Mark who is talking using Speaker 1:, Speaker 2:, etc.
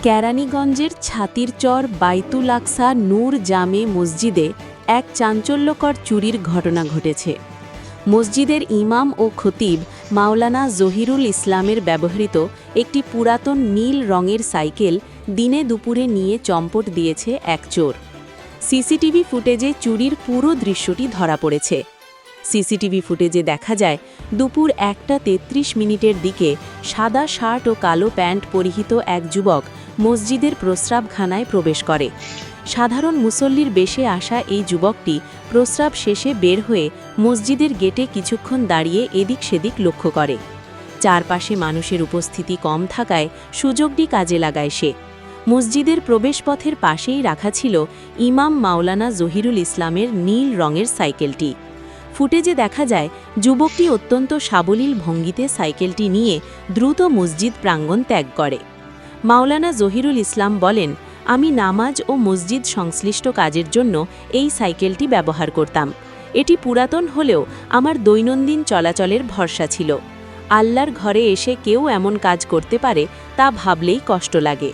Speaker 1: কেরানীগঞ্জের ছাতিরচর বাইতুল আকসা নূর জামে মসজিদে এক চাঞ্চল্যকর চুরির ঘটনা ঘটেছে। মসজিদের ইমাম ও খতিব মাওলানা জহিরুল ইসলামের ব্যবহৃত একটি পুরাতন নীল রঙের সাইকেল দিনে দুপুরে নিয়ে চম্পট দিয়েছে এক চোর। সিসিটিভি ফুটেজে চুরির পুরো দৃশ্যটি ধরা পড়েছে। সিসিটিভি ফুটেজে দেখা যায় দুপুর 1:33 দিকে সাদা শার্ট ও কালো প্যান্ট পরিহিত এক যুবক মসজিদের প্রস্রাবখানায় প্রবেশ করে। সাধারণ মুসল্লির বেশে আসা এই যুবকটি প্রস্রাব শেষে বের হয়ে মসজিদের গেটে কিছুক্ষণ দাঁড়িয়ে এদিক সেদিক লক্ষ্য করে। চারপাশে মানুষের উপস্থিতি কম থাকায় সুযোগটি কাজে লাগায় সে। মসজিদের প্রবেশপথের পাশেই রাখা ছিল ইমাম মাওলানা জহিরুল ইসলামের নীল রঙের সাইকেলটি। ফুটেজে দেখা যায় যুবকটি অত্যন্ত সাবলীল ভঙ্গিতে সাইকেলটি নিয়ে দ্রুত মসজিদ প্রাঙ্গণ ত্যাগ করে। মাওলানা জহিরুল ইসলাম বলেন, আমি নামাজ ও মসজিদ সংশ্লিষ্ট কাজের জন্য এই সাইকেলটি ব্যবহার করতাম। এটি পুরাতন হলেও আমার দৈনন্দিন চলাচলের ভরসা ছিল। আল্লাহর ঘরে এসে কেউ এমন কাজ করতে পারে তা ভাবলেই কষ্ট লাগে।